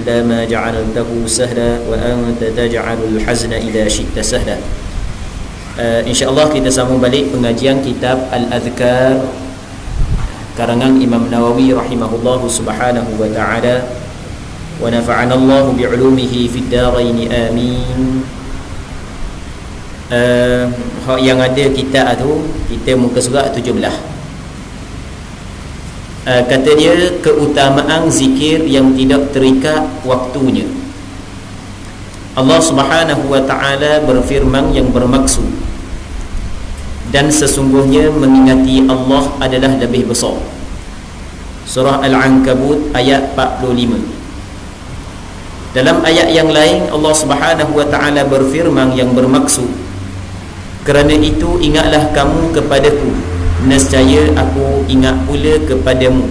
إلا ما جعلته سهلا وأنت تجعل الحزن إذا شئت سهلا. InsyaAllah kita sambung balik pengajian kitab Al-Adhkar karangan Imam Nawawi rahimahullahu subhanahu wa ta'ala, wa nafa'ana Allahu bi'ulumihi fid daraini amin. Yang ada kitab tu, kita muka surat 17. Kata dia, keutamaan zikir yang tidak terikat waktunya. Allah subhanahu wa ta'ala berfirman yang bermaksud, dan sesungguhnya mengingati Allah adalah lebih besar. Surah Al-Ankabut ayat 45. Dalam ayat yang lain Allah subhanahu wa ta'ala berfirman yang bermaksud, kerana itu ingatlah kamu kepadaku, nescaya aku ingat pula kepadamu,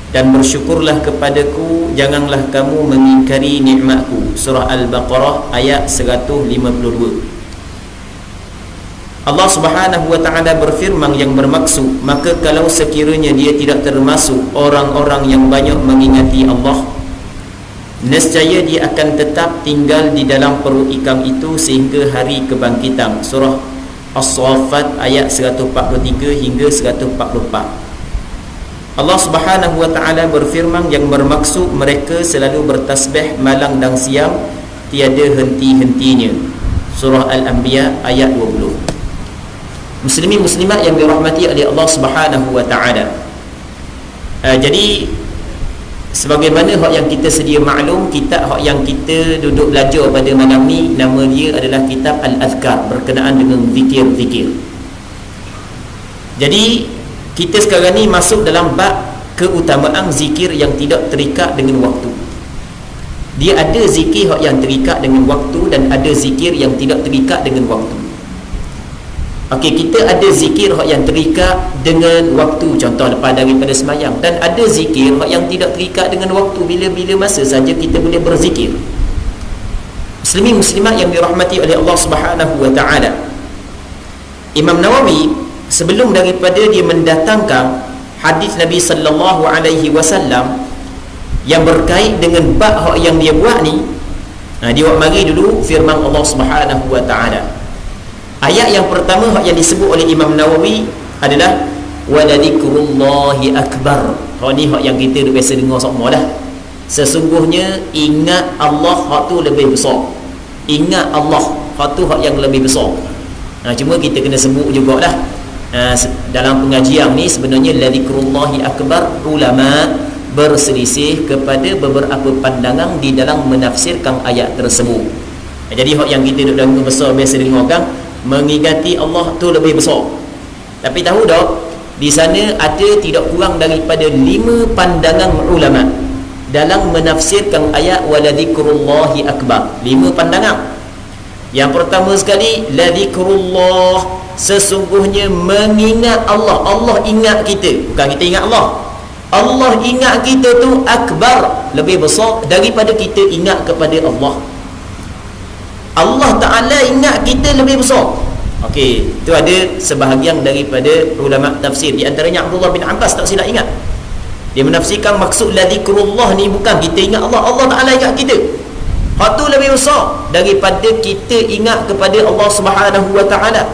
dan bersyukurlah kepadaku, janganlah kamu mengingkari nikmatku. Surah Al-Baqarah ayat 152. Allah subhanahu wa ta'ala berfirman yang bermaksud, maka kalau sekiranya dia tidak termasuk orang-orang yang banyak mengingati Allah, nescaya dia akan tetap tinggal di dalam perut ikan itu sehingga hari kebangkitan. Surah As-Saffat ayat 143 hingga 144. Allah subhanahu wa ta'ala berfirman yang bermaksud, mereka selalu bertasbih malam dan siang, tiada henti-hentinya. Surah Al-Anbiya ayat 20. Muslimin muslimat yang dirahmati oleh Allah subhanahu wa ta'ala, jadi sebagaimana hak yang kita sedia maklum, kitab hak yang kita duduk belajar pada malam ni, nama dia adalah kitab Al-Adhkar, berkenaan dengan zikir-zikir. Jadi kita sekarang ni masuk dalam bab keutamaan zikir yang tidak terikat dengan waktu. Dia ada zikir hak yang terikat dengan waktu, dan ada zikir yang tidak terikat dengan waktu. Okey, kita ada zikir hak yang terikat dengan waktu, contoh lepas daripada semayang, dan ada zikir hak yang tidak terikat dengan waktu, bila-bila masa saja kita boleh berzikir. Muslimin muslimat yang dirahmati oleh Allah subhanahu wa ta'ala, Imam Nawawi sebelum daripada dia mendatangkan hadis Nabi sallallahu alaihi wasallam yang berkait dengan bab hak yang dia buat ni, dia buat mari dulu firman Allah subhanahu wa ta'ala. Ayat yang pertama yang disebut oleh Imam Nawawi adalah waladhikrullahi akbar. Ni yang kita biasa dengar semua dah. Sesungguhnya ingat Allah hak tu lebih besar. Ingat Allah hak tu hak yang lebih besar. Cuma kita kena sebut jugalah, dalam pengajian ni sebenarnya ladhikrullahi akbar, ulama berselisih kepada beberapa pandangan di dalam menafsirkan ayat tersebut. Jadi hak yang kita duduk dengar besar biasa dengar kan, mengingati Allah tu lebih besar. Tapi tahu tak, di sana ada tidak kurang daripada 5 pandangan ulama dalam menafsirkan ayat waladhikrullahi akbar. 5 pandangan. Yang pertama sekali, ladhikrullah, sesungguhnya mengingat Allah. Allah ingat kita, bukan kita ingat Allah. Allah ingat kita tu akbar, lebih besar daripada kita ingat kepada Allah. Allah Ta'ala ingat kita lebih besar. Okey, itu ada sebahagian daripada ulama tafsir, di antaranya Abdullah bin Abbas, tak silap ingat, dia menafsirkan maksud ladhikrullah ni bukan kita ingat Allah, Allah Ta'ala ingat kita. Hak tu lebih besar daripada kita ingat kepada Allah Subhanahu wa Ta'ala.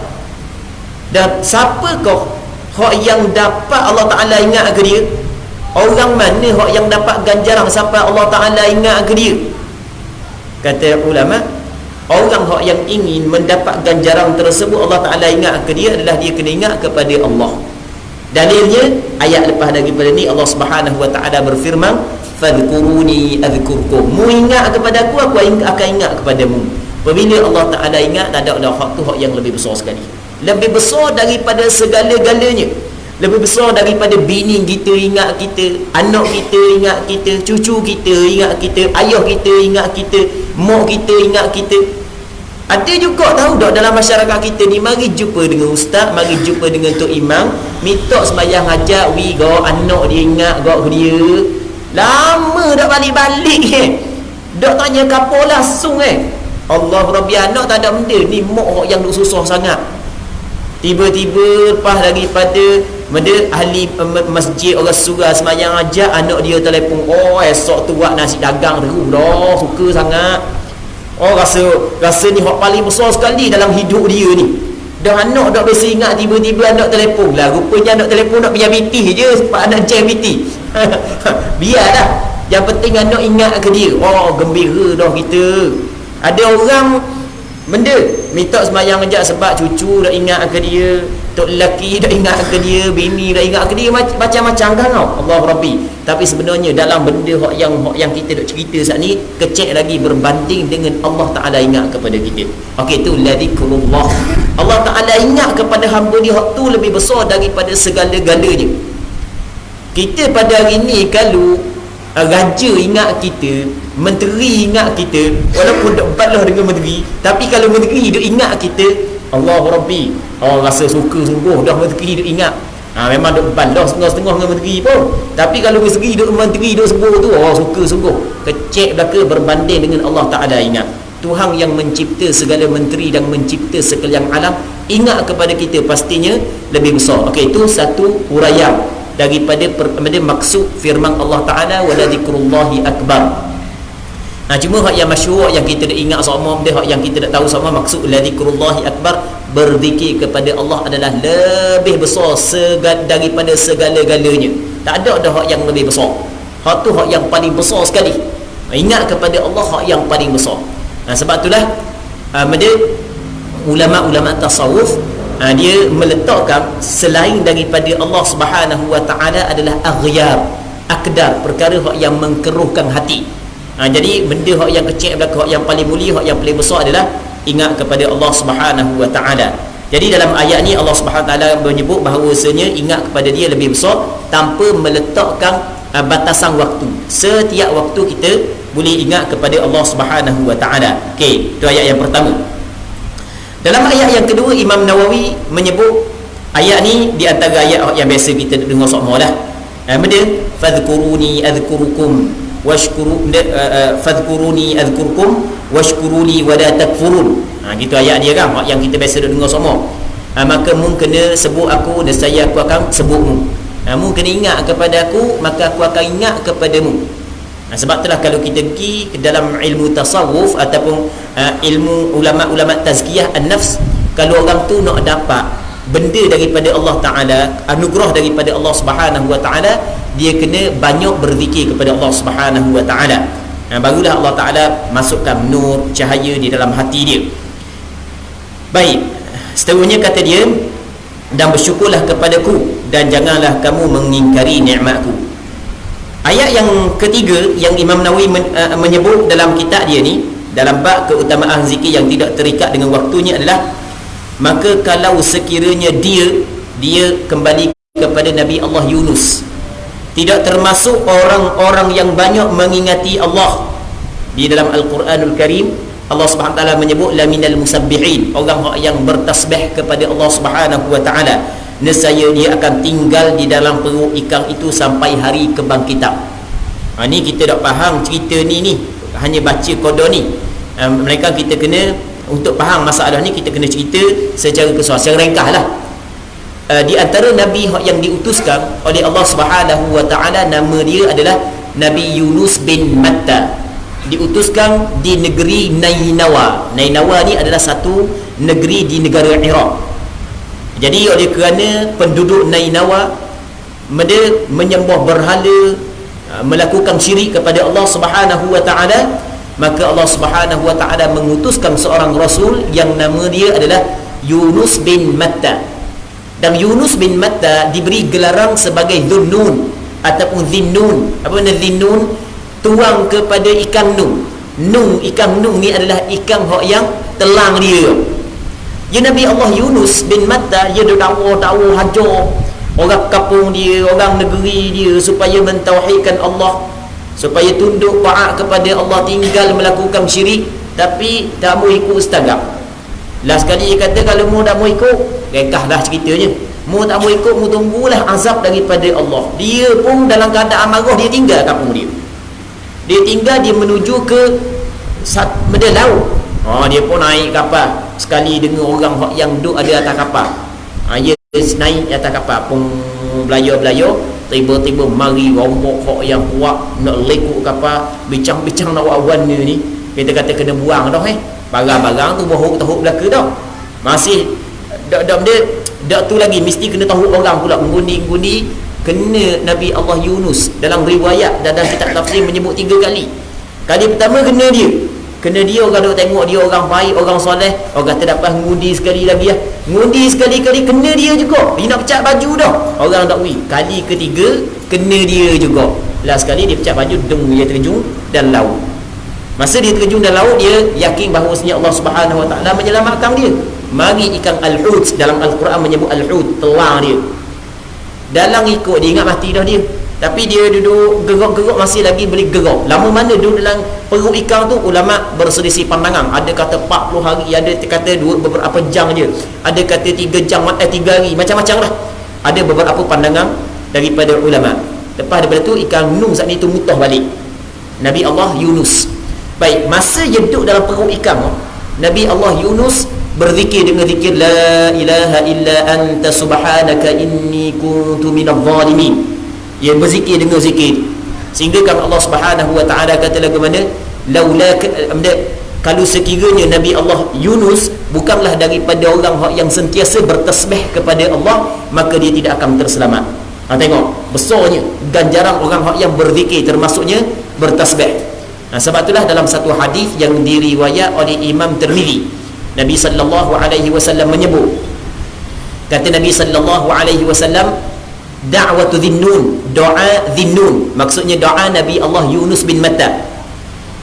Dan siapakah hak yang dapat Allah Ta'ala ingat ke dia? Orang mana hak yang dapat ganjaran sampai Allah Ta'ala ingat ke dia? Kata ulama, orang hak yang ingin mendapat ganjaran tersebut Allah Ta'ala ingat ke dia adalah dia kena ingat kepada Allah. Dalilnya ayat lepas daripada ni, Allah Subhanahu wa Ta'ala berfirman, fadhkuruni adhkurkum, mu ingat kepada aku akan ingat kepadamu. Apabila Allah Ta'ala ingat, tak ada hak tu hak yang lebih besar sekali, lebih besar daripada segala-galanya. Lebih besar daripada bini kita ingat kita, anak kita ingat kita, cucu kita ingat kita, ayah kita ingat kita, mak kita ingat kita. Ada juga tahu tak dalam masyarakat kita ni, mari jumpa dengan ustaz, mari jumpa dengan tok imam, minta sembahyang hajat, anak dia ingat dia. Lama dah balik-balik dak tanya kapo langsung Allah Rabbi, anak tak ada benda ni, mak yang duk susah sangat. Tiba-tiba lepas daripada benda ahli masjid orang surau semayang aja anak dia telefon, esok tu buat nasi dagang terus dah, suka sangat. Rasa ni hak paling besar sekali dalam hidup dia ni. Dah anak dah biasa ingat, tiba-tiba anak telefon lah, rupanya anak telefon nak pinjam BT je, sebab anak jam BT. Biarlah, yang penting anak ingat ke dia. Gembira dah kita. Ada orang benda minta semayang ajak sebab cucu dah ingat ke dia, tok lelaki dah ingat ke dia, bini dah ingat ke dia, macam-macam kan tau. Allah Rabbi. Tapi sebenarnya dalam benda yang kita duk cerita saat ni, kecek lagi berbanding dengan Allah Ta'ala ingat kepada kita. Okey, tu ladikulullah. Allah Ta'ala ingat kepada hamba dia, hak tu lebih besar daripada segala-galanya. Kita pada hari ni kalau raja ingat kita, menteri ingat kita, walaupun duk balah dengan menteri, tapi kalau menteri duk ingat kita, Allah Rabbi, rasa suka sungguh dah menteri duk ingat. Memang duk balah setengah-setengah dengan menteri pun, tapi kalau menteri duk sebut tu, suka sungguh. Kecek belaka berbanding dengan Allah Ta'ala ingat. Tuhan yang mencipta segala menteri dan mencipta sekalian alam ingat kepada kita, pastinya lebih besar. Okey, itu satu huraian daripada maksud firman Allah Ta'ala, wala zikrullahi akbar. Cuma hak yang masyhur, yang kita dah ingat sama, hak yang kita dah tahu sama, maksud la zikrullahi akbar, berzikir kepada Allah adalah lebih besar daripada segala-galanya. Tak ada dah hak yang lebih besar. Hak tu hak yang paling besar sekali. Ingat kepada Allah hak yang paling besar. Sebab itulah ulama-ulama tasawuf dia meletakkan selain daripada Allah Subhanahu Wa Ta'ala adalah aghyar, akdar, perkara yang mengkeruhkan hati. Jadi benda yang kecil belaka, yang paling mulia, yang paling besar adalah ingat kepada Allah Subhanahu Wa Ta'ala. Jadi dalam ayat ni Allah Subhanahu Wa Ta'ala menyebut bahawasanya ingat kepada dia lebih besar tanpa meletakkan batasan waktu. Setiap waktu kita boleh ingat kepada Allah Subhanahu Wa Ta'ala. Okey, itu ayat yang pertama. Dalam ayat yang kedua, Imam Nawawi menyebut ayat ni di antara ayat yang biasa kita dengar semua lah. Benda fadhkuruni adhkurukum washkuru, fadhkuruni adhkurukum washkuruli wala takfurun. Gitu ayat dia kan, yang kita biasa dengar semua. Maka mu kena sebut aku, nescaya aku akan sebutmu. Mu kena ingat kepada aku, maka aku akan ingat kepadamu. Sebab itulah kalau kita pergi ke dalam ilmu tasawuf ataupun ilmu ulama-ulama tazkiyah an-nafs, kalau orang tu nak dapat benda daripada Allah Ta'ala, anugerah daripada Allah Subhanahu Wa Ta'ala, dia kena banyak berzikir kepada Allah Subhanahu Wa Ta'ala. Barulah Allah Ta'ala masukkan nur, cahaya di dalam hati dia. Baik, seterusnya kata dia, dan bersyukurlah kepadaku dan janganlah kamu mengingkari nikmatku. Ayat yang ketiga yang Imam Nawawi menyebut dalam kitab dia ni, dalam bab keutamaan zikir yang tidak terikat dengan waktunya adalah, maka kalau sekiranya dia kembali kepada Nabi Allah Yunus, tidak termasuk orang-orang yang banyak mengingati Allah. Di dalam Al-Quranul Karim Allah Subhanahu Wa Ta'ala menyebut la minal musabbihin, orang yang bertasbih kepada Allah Subhanahu Wa Ta'ala, nescaya dia akan tinggal di dalam perut ikan itu sampai hari kebangkitan. Ni kita tak faham cerita ni hanya baca kodoh ni. Mereka kita kena, untuk faham masalah ni kita kena cerita secara keseluruhan, secara ringkas lah. Di antara Nabi yang diutuskan oleh Allah Subhanahu Wa Ta'ala, nama dia adalah Nabi Yunus bin Matta. Diutuskan di negeri Nainawa. Nainawa ni adalah satu negeri di negara Iraq. Jadi oleh kerana penduduk Nainawa menyembah berhala, melakukan syirik kepada Allah Subhanahu Wa Ta'ala, maka Allah Subhanahu Wa Ta'ala mengutuskan seorang rasul yang nama dia adalah Yunus bin Matta. Dan Yunus bin Matta diberi gelaran sebagai Dhunnun ataupun Dhinnun. Apa makna Dhinnun? Tuang kepada ikan nun. Ikan nun ni adalah ikan yang telang dia. Ya, Nabi Allah Yunus bin Matta, dia dakwa hajar orang kampung dia, orang negeri dia supaya mentauhidkan Allah, supaya tunduk taat kepada Allah, tinggal melakukan syirik, tapi tak mau ikut setagap. Last sekali dia kata, kalau mu tak mau ikut, rekahlah ceritanya. Mu tak mau ikut, mu tunggulah azab daripada Allah. Dia pun dalam keadaan marah, dia tinggal kampung dia. Dia tinggal, dia menuju ke Medan laut. Dia pun naik kapal. Sekali dengan orang yang duduk ada atas kapal, dia naik atas kapal pun belayar-belayar, tiba-tiba mari rombok hok yang kuat nak lekuk kapal, bincang-bincang nak awan ni kita kata kena buang dah barang-barang tu tahuk belaka dah. Masih dak tu lagi mesti kena tahu orang pula mengundi kena Nabi Allah Yunus. Dalam riwayat dalam kitab tafsir menyebut 3 kali. Kali pertama kena dia orang duk tengok dia orang baik, orang soleh, orang kata dapat ngundi sekali lagi ngundi sekali-kali kena dia juga, dia nak pecat baju dah orang tak kali ketiga kena dia juga, last sekali dia pecat baju dia terjun dalam laut. Masa dia terjun dalam laut, dia yakin bahawasanya Allah Subhanahu Wa Taala menyelamatkan dia. Mari ikan al-hut, dalam Al-Quran menyebut al-hut, telang dia dalam ikut, dia ingat mati dah dia, tapi dia duduk gerak-gerak, masih lagi boleh gerak. Lama mana duduk dalam perut ikan tu, ulama berselisih pandangan. Ada kata 40 hari, ada kata beberapa jam je, ada kata 3 jam, 3 hari, macam-macam lah. Ada beberapa pandangan daripada ulama. Lepas daripada tu ikan Nuh saat ni tu mutah balik Nabi Allah Yunus. Baik, masa dia duduk dalam perut ikan, Nabi Allah Yunus berzikir dengan zikir la ilaha illa anta subhanaka inni kuntu minadh zalimin. Dia berzikir dengan zikir sehingga kan Allah Subhanahu Wa Taala kata lagu mana, laula kalau sekiranya Nabi Allah Yunus bukanlah daripada orang yang sentiasa bertasbih kepada Allah, maka dia tidak akan terselamat. Tengok besarnya ganjaran orang yang berzikir, termasuknya bertasbih. Sebab itulah dalam satu hadis yang diriwayat oleh Imam Tirmizi, Nabi sallallahu alaihi wasallam menyebut, kata Nabi sallallahu alaihi wasallam, da'watu dhinnun, doa dhinnun, maksudnya doa Nabi Allah Yunus bin Matta,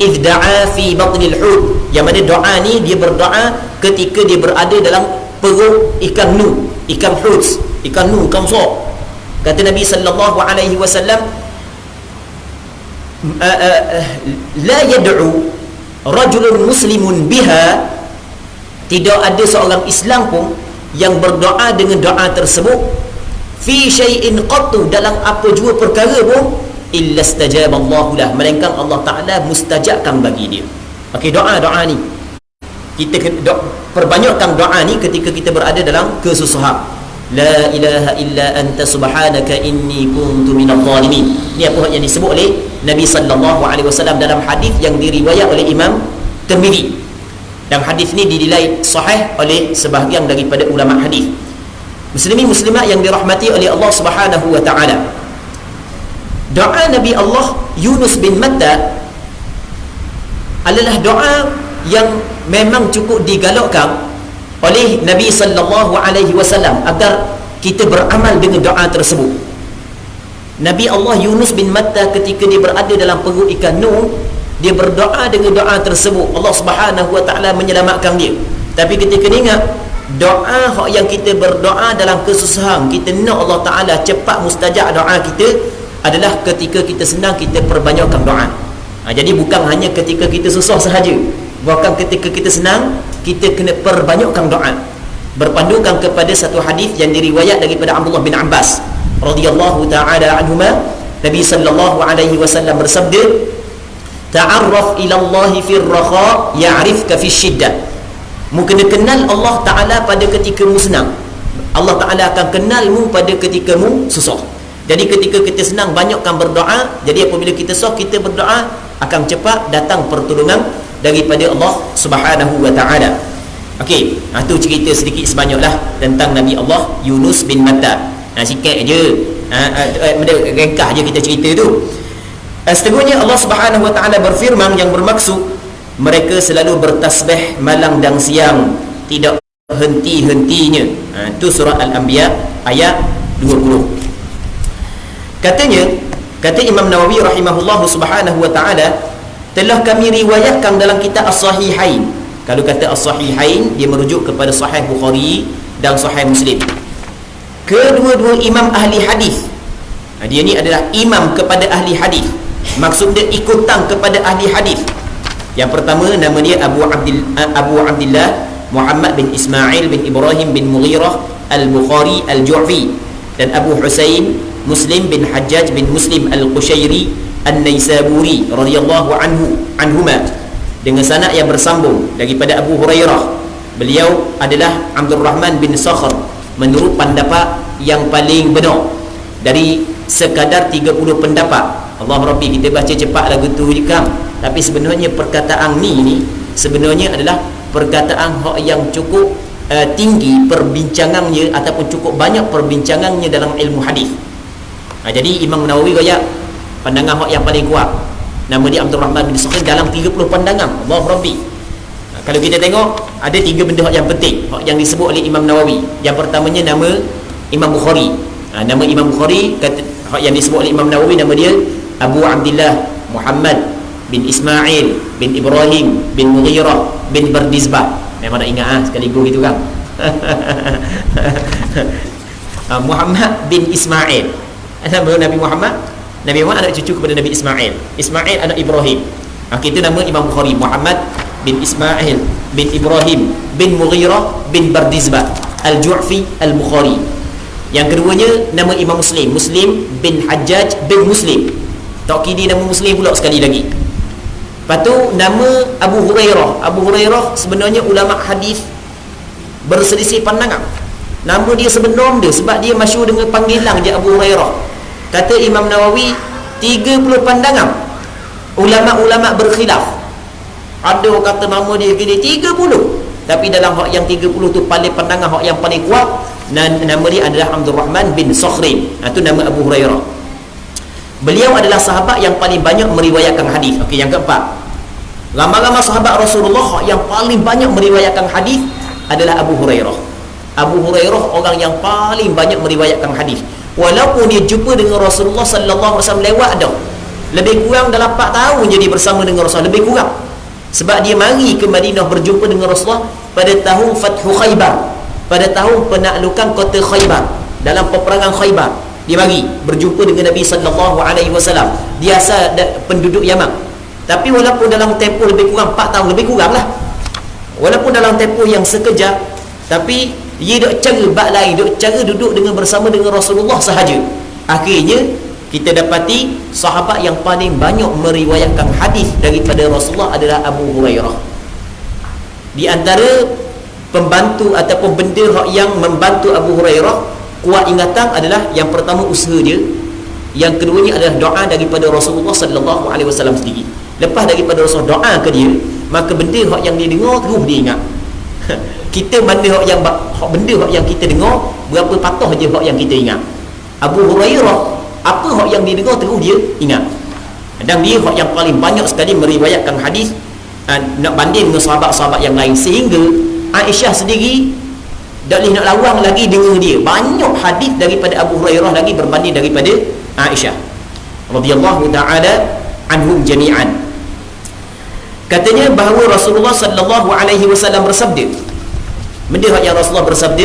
idh da'a fi batnil hut, yang mana doa ni dia berdoa ketika dia berada dalam perut ikan Nuh, ikan hut, ikan Nuh, ikan besar. Kata Nabi sallallahu alaihi wasallam, la yad'u rajulun muslimun biha, tidak ada seorang Islam pun yang berdoa dengan doa tersebut, fi syai'in qattu, dalam apa jua perkara pun, illa istajaba Allahu lah, melainkan Allah Ta'ala mustajabkan bagi dia. Okey, doa ni kita perbanyakkan doa ni ketika kita berada dalam kesusahan. La ilaha illa anta subhanaka inni kuntu minadh zalimin. Ni apa yang disebut oleh Nabi sallallahu alaihi wasallam dalam hadis yang diriwayat oleh Imam Tirmizi. Dan hadis ni dinilai sahih oleh sebahagian daripada ulama hadis. Muslimin muslimat yang dirahmati oleh Allah Subhanahu Wa Taala, doa Nabi Allah Yunus bin Matta adalah doa yang memang cukup digalakkan oleh Nabi sallallahu alaihi wasallam agar kita beramal dengan doa tersebut. Nabi Allah Yunus bin Matta ketika dia berada dalam perut ikan Nuh, dia berdoa dengan doa tersebut, Allah Subhanahu Wa Taala menyelamatkan dia. Tapi kita kena ingat, doa yang kita berdoa dalam kesusahan, kita nak Allah Ta'ala cepat mustajab doa kita, adalah ketika kita senang, kita perbanyakkan doa. Jadi bukan hanya ketika kita susah sahaja, bahkan ketika kita senang, kita kena perbanyakkan doa. Berpandukan kepada satu hadis yang diriwayat daripada Abdullah bin Abbas radhiyallahu ta'ala anhuma, Nabi sallallahu alaihi wasallam bersabda, ta'arraf ila Allah fi ar-rakha ya'rifka fi syiddah. Mu kena kenal Allah Ta'ala pada ketika mu senang, Allah Ta'ala akan kenalmu pada ketika mu susah. Jadi ketika kita senang, banyakkan berdoa. Jadi apabila kita susah, kita berdoa, akan cepat datang pertolongan daripada Allah Subhanahu Wa Ta'ala. Okey, tu cerita sedikit sebanyaklah tentang Nabi Allah Yunus bin Matta. Sikit je, ringkas je kita cerita tu. Seterusnya Allah Subhanahu Wa Ta'ala berfirman yang bermaksud mereka selalu bertasbih malam dan siang, tidak henti-hentinya. Itu surah Al-Anbiya ayat 20. Kata Imam Nawawi rahimahullahu subhanahu wa ta'ala, telah kami riwayatkan dalam kitab As-Sahihain. Kalau kata As-Sahihain, dia merujuk kepada Sahih Bukhari dan Sahih Muslim. Kedua-dua imam ahli hadis. Dia ni adalah imam kepada ahli hadis, maksudnya ikutan kepada ahli hadis. Yang pertama nama dia Abu Abdillah Muhammad bin Ismail bin Ibrahim bin Mughirah Al-Bukhari Al-Ju'fi, dan Abu Husain Muslim bin Hajjaj bin Muslim Al-Qushairi An-Naisaburi radhiyallahu anhuma, dengan sanad yang bersambung daripada Abu Hurairah. Beliau adalah Abdul Rahman bin Sakhr menurut pendapat yang paling benar dari sekadar 30 pendapat. Allah Rabbi, kita baca cepat lagu tu kan, tapi sebenarnya perkataan ni sebenarnya adalah perkataan yang cukup tinggi perbincangannya, ataupun cukup banyak perbincangannya dalam ilmu hadis. Jadi Imam Nawawi kaya pandangan yang paling kuat, nama dia Abdul Rahman bin Sakhin dalam 30 pandangan. Allah Rabbi, kalau kita tengok ada 3 benda yang penting yang disebut oleh Imam Nawawi. Yang pertamanya nama Imam Bukhari. Nama Imam Bukhari yang disebut oleh Imam Nawawi, nama dia Abu Abdillah Muhammad bin Ismail bin Ibrahim bin Mughirah bin Bardizbah. Memang nak ingat sekaligus gitu kan. Muhammad bin Ismail, nama Nabi Muhammad. Nabi Muhammad anak cucu kepada Nabi Ismail, Ismail anak Ibrahim. Itu nama Imam Bukhari, Muhammad bin Ismail bin Ibrahim bin Mughirah bin Bardizbah Al-Ju'fi Al-Bukhari. Yang keduanya nama Imam Muslim, Muslim bin Hajjaj bin Muslim. Taukidi nama Muslim pula sekali lagi. Lepas tu nama Abu Hurairah. Abu Hurairah sebenarnya ulama hadis berselisih pandangan. Nama dia sebenar dia, sebab dia masyhur dengan panggilan je Abu Hurairah. Kata Imam Nawawi 30 pandangan ulama-ulama berkhilaf. Ada kata nama dia gini 30, tapi dalam hak yang 30 tu paling pandangan hak yang paling kuat, dan nama dia adalah Abdul Rahman bin Sakhrin. Itu nama Abu Hurairah. Beliau adalah sahabat yang paling banyak meriwayatkan hadis. Okey, yang keempat, ramai-ramai sahabat Rasulullah yang paling banyak meriwayatkan hadis adalah Abu Hurairah. Abu Hurairah orang yang paling banyak meriwayatkan hadis. Walaupun dia jumpa dengan Rasulullah sallallahu alaihi wasallam lewat dah, lebih kurang dalam 4 tahun jadi bersama dengan Rasulullah, lebih kurang. Sebab dia mari ke Madinah berjumpa dengan Rasulullah pada tahun Fathu Khaybar, pada tahun penaklukan kota Khaybar, dalam peperangan Khaybar. Dia mari berjumpa dengan Nabi sallallahu alaihi wasallam. Dia asal penduduk Yaman. Tapi walaupun dalam tempoh lebih kurang 4 tahun, lebih kurang lah, walaupun dalam tempoh yang sekejap, tapi dia duk cara bab lain, duk cara duduk dengan bersama dengan Rasulullah sahaja. Akhirnya kita dapati sahabat yang paling banyak meriwayatkan hadis daripada Rasulullah adalah Abu Hurairah. Di antara pembantu ataupun benda yang membantu Abu Hurairah kuat ingatan adalah yang pertama usaha dia, yang keduanya adalah doa daripada Rasulullah sallallahu alaihi wasallam sendiri. Lepas daripada Rasulullah doa ke dia, maka benda yang dia dengar terus dia ingat. Kita mana benda yang kita dengar, berapa patah je yang kita ingat. Abu Hurairah apa yang dia dengar terus dia ingat. Dan dia yang paling banyak sekali meriwayatkan hadis, nak banding dengan sahabat-sahabat yang lain, sehingga Aisyah sendiri tak boleh nak lawang lagi dengan dia. Banyak hadis daripada Abu Hurairah lagi berbanding daripada Aisyah radhiyallahu taala anhum jami'an. Katanya bahawa Rasulullah sallallahu alaihi wasallam bersabda, benda yang Rasulullah bersabda,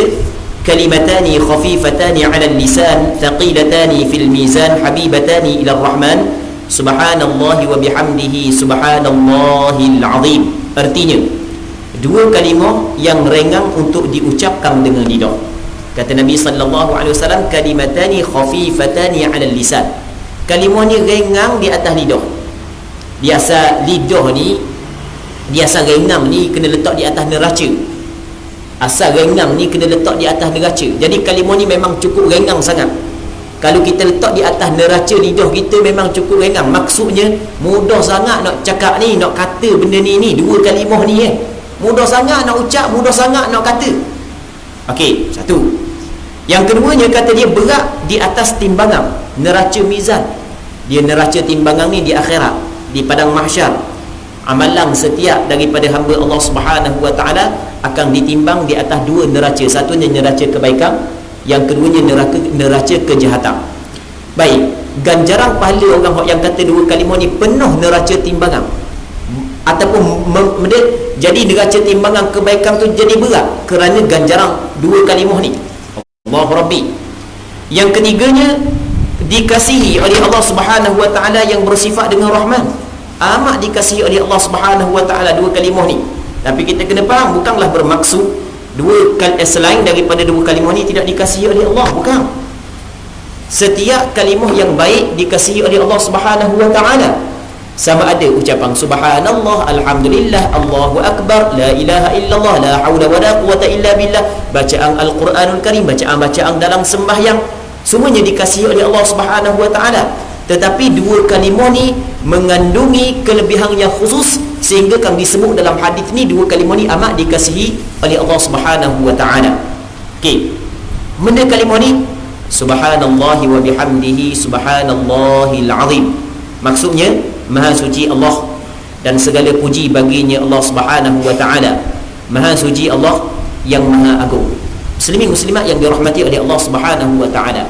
kalimatani khafifatani 'ala al-lisan thaqilatani fil mizan habibatani ila ar-rahman subhanallahi wa bihamdihi subhanallahil azim. Artinya, dua kalimah yang ringan untuk diucapkan dengan lidah. Kata Nabi sallallahu alaihi wasallam, kalimatani khafifatani 'ala al-lisan. Kalimah ni ringan di atas lidah. Biasa lidah ni, biasa ringan ni kena letak di atas neraca. Asal ringan ni kena letak di atas neraca. Jadi kalimah ni memang cukup ringan sangat. Kalau kita letak di atas neraca lidah kita memang cukup ringan. Maksudnya mudah sangat nak cakap ni, nak kata benda ni dua kalimah ni mudah sangat nak ucap, mudah sangat nak kata. Okey, satu. Yang keduanya kata dia berat di atas timbangan, neraca mizan. Dia neraca timbangan ni di akhirat, di padang mahsyar. Amalan setiap daripada hamba Allah Subhanahu wa taala akan ditimbang di atas dua neraca. Satunya neraca kebaikan, yang keduanya neraca kejahatan. Baik, ganjaran pahala orang yang kata dua kalimah ni penuh neraca timbangan, ataupun jadi neraca timbangan kebaikan tu jadi berat kerana ganjaran dua kalimah ni. Allahu Rabbi. Yang ketiganya dikasihi oleh Allah Subhanahu wa taala yang bersifat dengan Rahman. Amat dikasihi oleh Allah Subhanahu wa taala dua kalimah ni. Tapi kita kena faham, bukanlah bermaksud selain daripada dua kalimah ni tidak dikasihi oleh Allah, bukan. Setiap kalimah yang baik dikasihi oleh Allah Subhanahu wa taala. sama ada ucapan subhanallah, alhamdulillah, Allahu akbar, la ilaha illallah, la haula wala quwata illa billah, bacaan Al-Quranul Karim, bacaan-bacaan dalam sembahyang, semuanya dikasihi oleh Allah Subhanahu wa taala. Tetapi dua kalimah ni mengandungi kelebihan yang khusus sehingga kan disebut dalam hadis ni dua kalimah ni amat dikasihi oleh Allah Subhanahu wa taala. Okey. Benda kalimah ni subhanallahi wa bihamdihi subhanallahil azim. Maksudnya Maha suci Allah dan segala puji baginya Allah Subhanahu wa taala. Maha suci Allah yang maha agung. Muslimin muslimat yang dirahmati oleh Allah Subhanahu wa taala.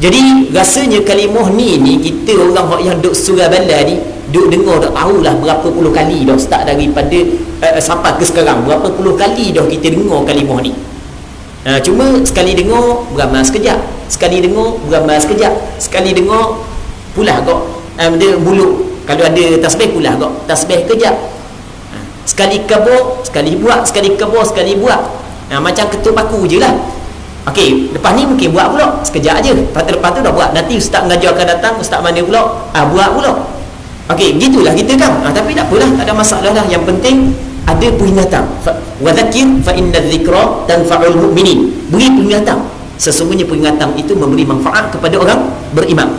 Jadi rasanya kalimah ni kita orang yang duk surah bala ni duk dengar dah tahulah berapa puluh kali dah start daripada sampai ke sekarang berapa puluh kali dah kita dengar kalimah ni. Cuma sekali dengar beramal sekejap, sekali dengar beramal sekejap, sekali dengar pulah kok dia bulu, kalau ada tasbih pulah kok tasbih kejap, sekali kabur sekali buat, sekali kabur sekali buat, macam ketuk paku je lah. Okey, lepas ni mungkin buat pula sekejap je, lepas tu dah buat, nanti ustaz mengajar akan datang, ustaz mana pula buat pula. Okey, gitulah kita kan. Tapi tak apalah, tak ada masalah lah. Yang penting ada peringatan. Wa dzakir fa inna dzikra tanfa'ul mu'minin. Beri peringatan. Sesungguhnya peringatan itu memberi manfaat kepada orang beriman.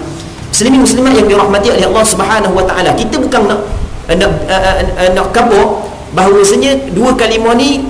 Muslimin muslimat yang dirahmati oleh Allah Subhanahu wa taala, kita bukan nak kabur bahawasanya dua kalimah ni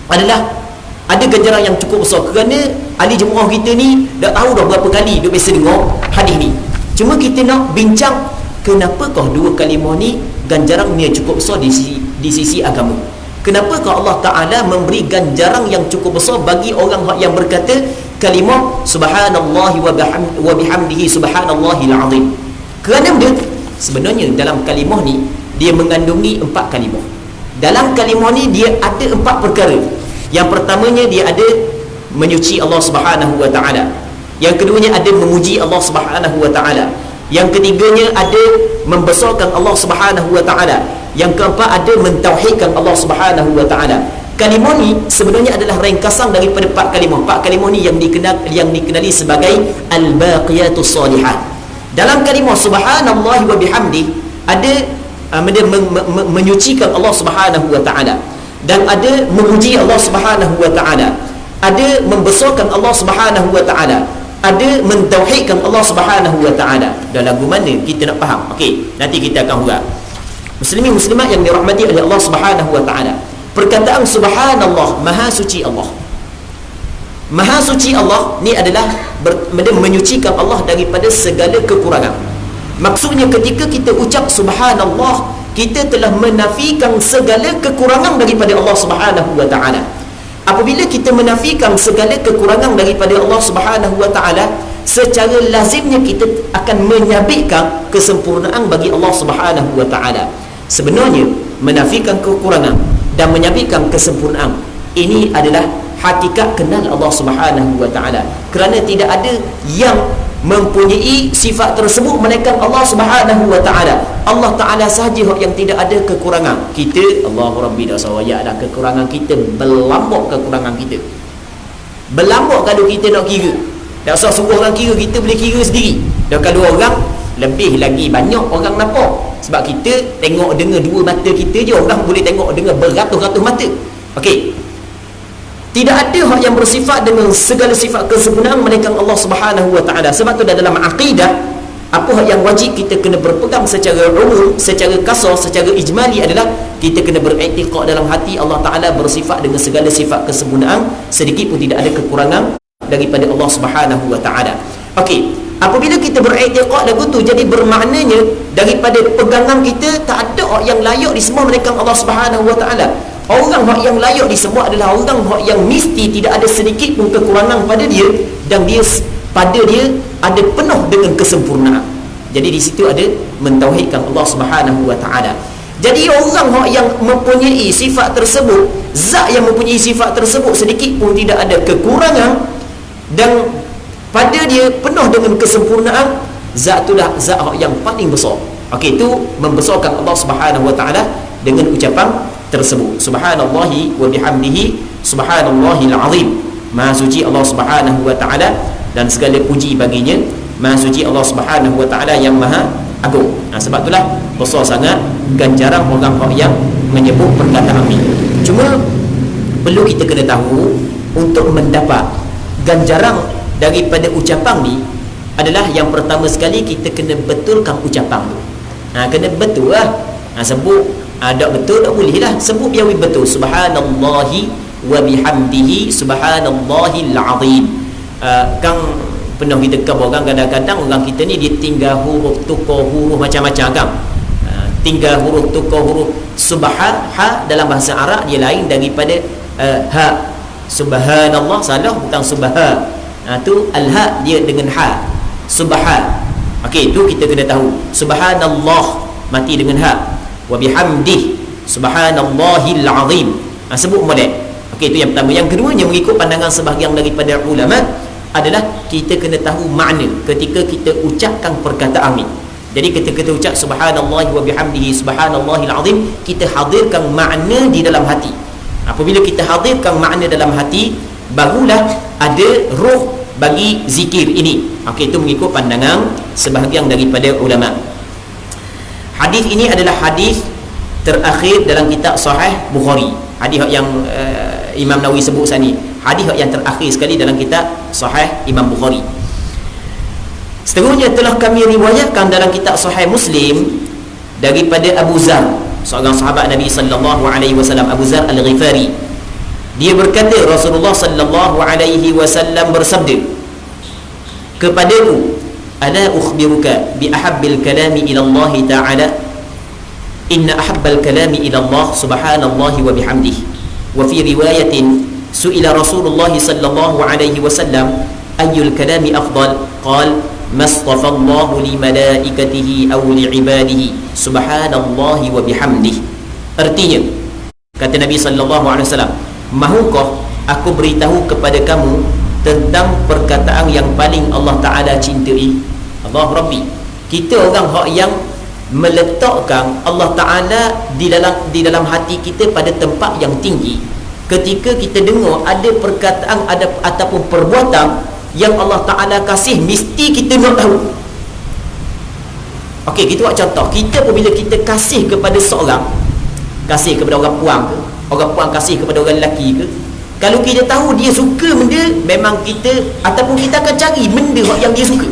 adalah ada ganjaran yang cukup besar, kerana ahli jemaah kita ni dah tahu dah berapa kali dia biasa dengar hadis ni. Cuma kita nak bincang kenapakah dua kalimah ni ganjarannya cukup besar di sisi agama. Kenapakah Allah Ta'ala memberi ganjaran yang cukup besar bagi orang yang berkata kalimah subhanallahi wa bihamdihi subhanallahil azim? Kerana dia sebenarnya dalam kalimah ni dia mengandungi 4 kalimah. Dalam kalimah ni dia ada 4 perkara. Yang pertamanya dia ada menyuci Allah Subhanahu wa taala. Yang keduanya ada memuji Allah Subhanahu wa taala. Yang ketiganya ada membesarkan Allah Subhanahu wa taala. Yang keempat ada mentauhidkan Allah Subhanahu wa taala. Kalimah ni sebenarnya adalah ringkasan daripada 4 kalimah. 4 kalimah ni yang dikenali sebagai al-baqiyatus salihah. Dalam kalimah subhanallahi wa bihamdi ada menyucikan Allah Subhanahu wa taala, dan ada memuji Allah Subhanahu wa taala, ada membesarkan Allah Subhanahu wa taala, ada mentauhidkan Allah Subhanahu wa taala. Dan lagu mana kita nak faham? Okey, nanti kita akan huraikan. Muslimin muslimat yang dirahmati oleh Allah Subhanahu wa taala, perkataan subhanallah, maha suci Allah. Maha suci Allah ni adalah menyucikan Allah daripada segala kekurangan. Maksudnya ketika kita ucap subhanallah, kita telah menafikan segala kekurangan daripada Allah Subhanahu wa taala. Apabila kita menafikan segala kekurangan daripada Allah Subhanahu wa taala, secara lazimnya kita akan menyabitkan kesempurnaan bagi Allah Subhanahu wa taala. Sebenarnya menafikan kekurangan dan menyabitkan kesempurnaan ini adalah hakikat kenal Allah Subhanahu wa taala, kerana tidak ada yang mempunyai sifat tersebut melainkan Allah Subhanahu wa taala. Allah taala sahaja yang tidak ada kekurangan. Kita Allahu Rabbi dah sawayaklah kekurangan kita, berlambak kekurangan kita. Berlambak kalau kita nak kira. Tak usah suruh orang kira, kita boleh kira sendiri. Dan kalau orang lebih lagi banyak orang nampak, sebab kita tengok dengan 2 mata kita je, orang boleh tengok dengan beratus-ratus mata. Okey. Tidak ada hak yang bersifat dengan segala sifat kesempurnaan melainkan Allah Subhanahu wa taala. Sebab tu dalam akidah, apa hak yang wajib kita kena berpegang secara umum, secara kasar, secara ijmali adalah kita kena beriktikad dalam hati Allah Taala bersifat dengan segala sifat kesempurnaan, sedikit pun tidak ada kekurangan daripada Allah Subhanahu wa taala. Okey, apabila kita beriktikad lagu tu, jadi bermaknanya daripada pegangan kita tak ada hak yang layak disembah melainkan Allah Subhanahu wa taala. Orang yang layak disembah adalah orang yang mesti tidak ada sedikit pun kekurangan pada dia, dan pada dia ada penuh dengan kesempurnaan. Jadi di situ ada mentauhidkan Allah Subhanahu wa taala. Jadi orang yang mempunyai sifat tersebut, zat yang mempunyai sifat tersebut sedikit pun tidak ada kekurangan dan pada dia penuh dengan kesempurnaan, zat itulah zat yang paling besar. Okey, itu membesarkan Allah Subhanahu wa taala dengan ucapan tersebut, subhanallahi wa bihamdihi subhanallahil azim. Maha suci Allah Subhanahu wa taala dan segala puji baginya. Maha suci Allah Subhanahu wa taala yang maha agung. Sebab itulah besar sangat ganjaran orang yang menyebut perkataan ni. Cuma perlu kita kena tahu, untuk mendapat ganjaran daripada ucapan ni adalah yang pertama sekali kita kena betulkan ucapan tu. Kena betul lah. Sebut tak betul tak boleh lah. Sebut biar betul. Subhanallahi wa bihamdihi subhanallahil azim. Kan pernah kita kabar orang, kadang-kadang orang kita ni dia tinggal huruf, tukar huruf macam-macam kan. Tinggal huruf, tukar huruf. Ha dalam bahasa Arab dia lain daripada ha. Subhanallah salah, bukan subha. Tu al-ha dia dengan ha. Subhan. Okey, tu kita kena tahu. Subhanallah mati dengan ha. Wa bihamdih subhanallahil azim. Sebut model. Okey, itu yang pertama. Yang keduanya, mengikut pandangan sebahagian daripada ulama, adalah kita kena tahu makna ketika kita ucapkan perkataan ni. Jadi ketika kita ucap subhanallah wa bihamdihi subhanallahil azim, kita hadirkan makna di dalam hati. Apabila kita hadirkan makna dalam hati, barulah ada roh bagi zikir ini. Okey, itu mengikut pandangan sebahagian daripada ulama. Hadis ini adalah hadis terakhir dalam kitab Sahih Bukhari. Hadis yang Imam Nawawi sebut sini, hadis yang terakhir sekali dalam kitab Sahih Imam Bukhari. Seterusnya telah kami riwayatkan dalam kitab Sahih Muslim daripada Abu Zar, seorang sahabat Nabi sallallahu alaihi wasallam, Abu Zar Al-Ghifari. Dia berkata, Rasulullah sallallahu alaihi wasallam bersabda kepadaku, ala ukhbiruka bi ahabbil kalami ila Allah ta'ala, inna ahabbal kalami ila Allah subhanallahi wa bihamdihi. Wa fi riwayatin su'ila Rasulullah sallallahu alaihi wasallam ayyul kalami afdal, qala mastafa Allah li malaikatihi aw li ibadihi subhanallahi wa bihamdihi. Artinya, kata Nabi sallallahu alaihi wasallam, mahukah aku beritahu kepada kamu tentang perkataan yang paling Allah Ta'ala cintai? Allah Rabbi, kita orang yang meletakkan Allah Ta'ala di dalam hati kita pada tempat yang tinggi. Ketika kita dengar ada perkataan ataupun perbuatan yang Allah Ta'ala kasih, mesti kita nak tahu. Okey, kita buat contoh. Kita apabila kita kasih kepada seorang, kasih kepada orang puang ke, orang puang kasih kepada orang lelaki ke, kalau kita tahu dia suka benda, memang kita ataupun kita akan cari benda yang dia suka,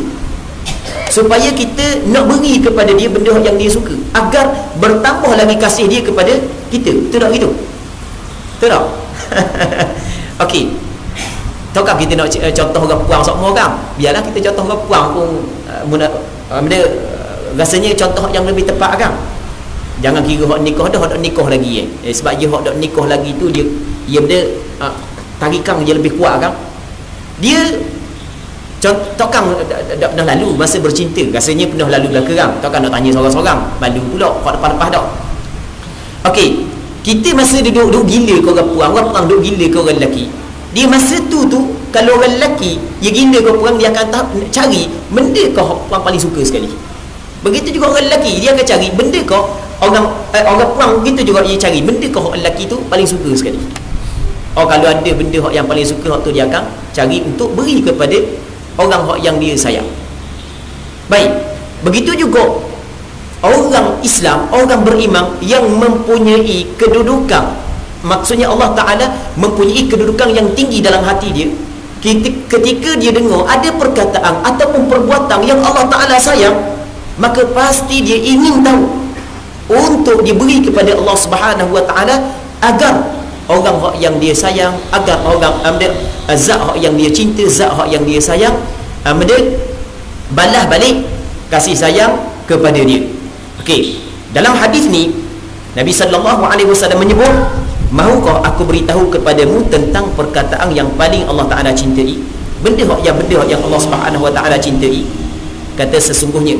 supaya kita nak beri kepada dia benda yang dia suka, agar bertambah lagi kasih dia kepada kita. Betul tak gitu? Betul tak? Okey, tahukah kita nak contoh orang puang semua kan? Biarlah kita contoh orang puang pun benda rasanya contoh yang lebih tepat kan? Jangan kira hak nikah dah, hak nikah lagi sebab dia hak dak nikah lagi tu dia benda tarikan dia lebih kuat kan? Dia contohkan dah pernah lalu masa bercinta, rasanya pernah lalu belaka kan? Takkan nak tanya seorang-seorang, malu pula hak lepas-lepas dah. Okey, kita masa duduk gila ke orang puang duduk gila ke orang lelaki, dia masa tu kalau orang lelaki dia gila ke puang, dia akan cari benda kau puang paling suka sekali. Begitu juga orang lelaki, dia akan cari benda kau orang puang, begitu juga dia cari benda kau orang lelaki tu paling suka sekali. Kalau ada benda yang paling suka, tu dia akan cari untuk beri kepada orang yang dia sayang. Baik, begitu juga orang Islam, orang beriman yang mempunyai kedudukan, maksudnya Allah Ta'ala mempunyai kedudukan yang tinggi dalam hati dia. Ketika dia dengar ada perkataan ataupun perbuatan yang Allah Ta'ala sayang, maka pasti dia ingin tahu untuk diberi kepada Allah Subhanahu Wa Ta'ala, agar orang yang dia sayang, agar orang zat yang dia cinta, zat yang dia sayang, balas balik kasih sayang kepada dia. Okey, dalam hadis ni Nabi sallallahu alaihi wasallam menyebut, mahukah aku beritahu kepadamu tentang perkataan yang paling Allah Taala cintai? Benda yang Allah Subhanahu Wa Taala cintai. Kata sesungguhnya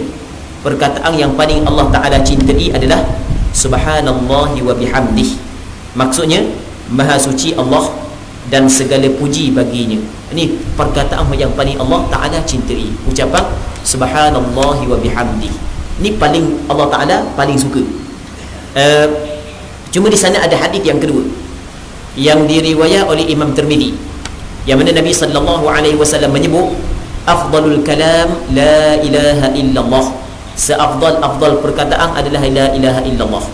perkataan yang paling Allah Taala cintai adalah subhanallahi wa bihamdihi. Maksudnya maha suci Allah dan segala puji baginya. Ini perkataan yang paling Allah Taala cintai, ucapan subhanallahi wa bihamdihi. Ini paling Allah Ta'ala paling suka. Cuma di sana ada hadis yang kedua yang diriwayat oleh Imam Tirmizi, yang mana Nabi sallallahu alaihi wasallam menyebut afdalul kalam la ilaha illallah seafdal perkataan adalah la ilaha illallah.